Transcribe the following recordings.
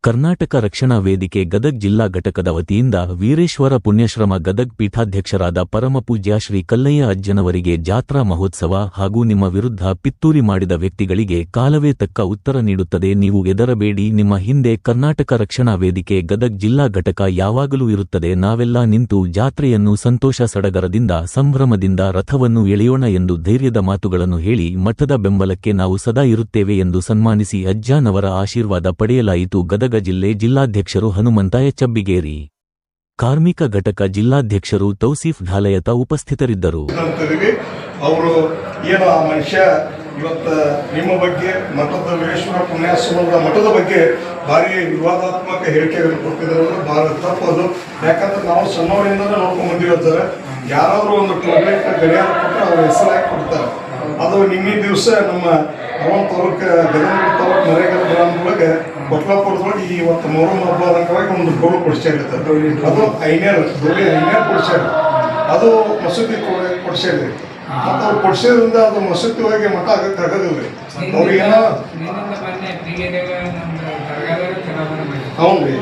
ಕರ್ನಾಟಕ ರಕ್ಷಣಾ ವೇದಿಕೆ ಗದಗ್ ಜಿಲ್ಲಾ ಘಟಕದ ವತಿಯಿಂದ ವೀರೇಶ್ವರ ಪುಣ್ಯಶ್ರಮ ಗದಗ್ ಪೀಠಾಧ್ಯಕ್ಷರಾದ ಪರಮಪೂಜ್ಯ ಶ್ರೀ ಕಲ್ಲಯ್ಯ ಅಜ್ಜನವರಿಗೆ ಜಾತ್ರಾ ಮಹೋತ್ಸವ ಹಾಗೂ ನಿಮ್ಮ ವಿರುದ್ಧ ಪಿತ್ತೂರಿ ಮಾಡಿದ ವ್ಯಕ್ತಿಗಳಿಗೆ ಕಾಲವೇ ತಕ್ಕ ಉತ್ತರ ನೀಡುತ್ತದೆ. ನೀವು ಹೆದರಬೇಡಿ. ನಿಮ್ಮ ಹಿಂದೆ ಕರ್ನಾಟಕ ರಕ್ಷಣಾ ವೇದಿಕೆ ಗದಗ್ ಜಿಲ್ಲಾ ಘಟಕ ಯಾವಾಗಲೂ ಇರುತ್ತದೆ. ನಾವೆಲ್ಲ ನಿಂತು ಜಾತ್ರೆಯನ್ನು ಸಂತೋಷ ಸಡಗರದಿಂದ ಸಂಭ್ರಮದಿಂದ ರಥವನ್ನು ಎಳೆಯೋಣ ಎಂದು ಧೈರ್ಯದ ಮಾತುಗಳನ್ನು ಹೇಳಿ ಮಠದ ಬೆಂಬಲಕ್ಕೆ ನಾವು ಸದಾ ಇರುತ್ತೇವೆ ಎಂದು ಸನ್ಮಾನಿಸಿ ಅಜ್ಜನವರ ಆಶೀರ್ವಾದ ಪಡೆಯಲಾಯಿತು. ಗದಗ ಜಿಲ್ಲೆ ಜಿಲ್ಲಾಧ್ಯಕ್ಷರು ಹನುಮಂತ ಚಬ್ಬಿಗೇರಿ, ಕಾರ್ಮಿಕ ಘಟಕ ಜಿಲ್ಲಾಧ್ಯಕ್ಷರು ತೌಸೀಫ್ ಢಾಲಯತ ಉಪಸ್ಥಿತರಿದ್ದರು. ಅವರು ಏನೋ ಆ ಮನುಷ್ಯ ಇವತ್ತು ನಿಮ್ಮ ಬಗ್ಗೆ ಮಠದ ವೀರೇಶ್ವರ ಪುಣ್ಯಾಶ್ರಮದ ಮಠದ ಬಗ್ಗೆ ಭಾರಿ ವಿವಾದಾತ್ಮಕ ಹೇಳಿಕೆಗಳನ್ನು ಕೊಟ್ಟಿದ್ದಾರೆ. ಭಾಳ ತಪ್ಪದು. ಯಾಕಂದ್ರೆ ನಾವು ಸಣ್ಣವರಿಂದ ನೋಡ್ಕೊಂಡು ಬಂದಿರ್ತಾರೆ. ಯಾರಾದ್ರೂ ಒಂದು ಟೋಬ್ಲೆಟ್ ಗಡಿಯಾರ ಕೊಟ್ಟರೆ ಅವ್ರ ಹೆಸರಾಗಿ ಕೊಡ್ತಾರೆ. ಅದು ನಿನ್ನೆ ದಿವಸ ನಮ್ಮ ಅರವತ್ತವರಕ್ಕೆ ಗದಗ ನರೇಗಾ ಗ್ರಾಮದೊಳಗೆ ಕೊಟ್ಲಾಪುರದೊಳಗೆ ಇವತ್ತು ಮೊಹರಂ ಹಬ್ಬದ ಅಂಗವಾಗಿ ಒಂದು ಗೋಳು ಕೊಡಿಸ್ಯಾಗಿರ್ತಾರೆ. ಅದು ಐನೇರು ಕೊಡಿಸ್ಯಾರ. ಅದು ಮಸೂದಿ ಕೊಡಿಸ್ಯಾರಿ. ಮತ್ತು ಅವ್ರು ಕೊಡಿಸೋದ್ರಿಂದ ಅದು ಮಸೂದಿ ಹೋಗಿ ಮಠ ಆಗಕ್ಕೆ ಆಗೋದಿಲ್ಲ. ಅವ್ರಿಗೇನೋ ಹೌದು ರೀ,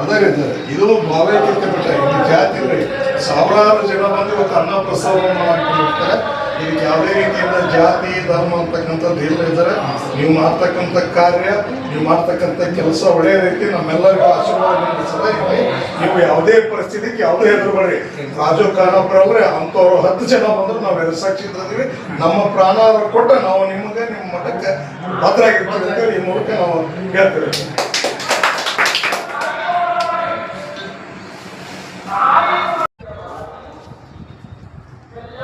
ಅದೇ ರೀ. ಇದು ಭಾವೈಕ್ಯತೆ ಮಠ. ಇಲ್ಲಿ ಜಾತಿ ರೀ, ಸಾವಿರಾರು ಜನ ಬಂದು ಇವತ್ತು ಅನ್ನ ಪ್ರಸಾದವನ್ನು ಮಾಡ್ಕೊಂಡಿರ್ತಾರೆ. ಇದಕ್ಕೆ ಯಾವುದೇ ರೀತಿಯಿಂದ ಜಾತಿ ಧರ್ಮ ಅಂತಕ್ಕಂಥದ್ದು ಇಲ್ಲ. ಇದ್ದಾರೆ ನೀವು ಮಾಡ್ತಕ್ಕಂಥ ಕಾರ್ಯ, ನೀವು ಮಾಡ್ತಕ್ಕಂಥ ಕೆಲಸ ಒಳ್ಳೆಯ ರೀತಿ ನಮ್ಮೆಲ್ಲರಿಗೂ ಆಶೀರ್ವಾದ ಸದಾ ಇರಲಿ. ನೀವು ಯಾವುದೇ ಪರಿಸ್ಥಿತಿಗೆ ಯಾವುದೇ ಹೆದರಬೇಡಿ. ರಾಜು ಖಾನಾಪುರ ಅಂದ್ರೆ ಅಂಥವ್ರು 10 ಜನ ಬಂದ್ರೆ ನಾವು ಎದುಸಾಕ್ಷಿದ್ದೀವಿ. ನಮ್ಮ ಪ್ರಾಣ ಕೊಟ್ಟು ನಾವು ನಿಮಗೆ ನಿಮ್ಮ ಮಠಕ್ಕೆ ಭದ್ರ ಆಗಿರ್ತೀವಿ. ಈ ಮೂಲಕ ನಾವು ಹೇಳ್ತೇವೆ.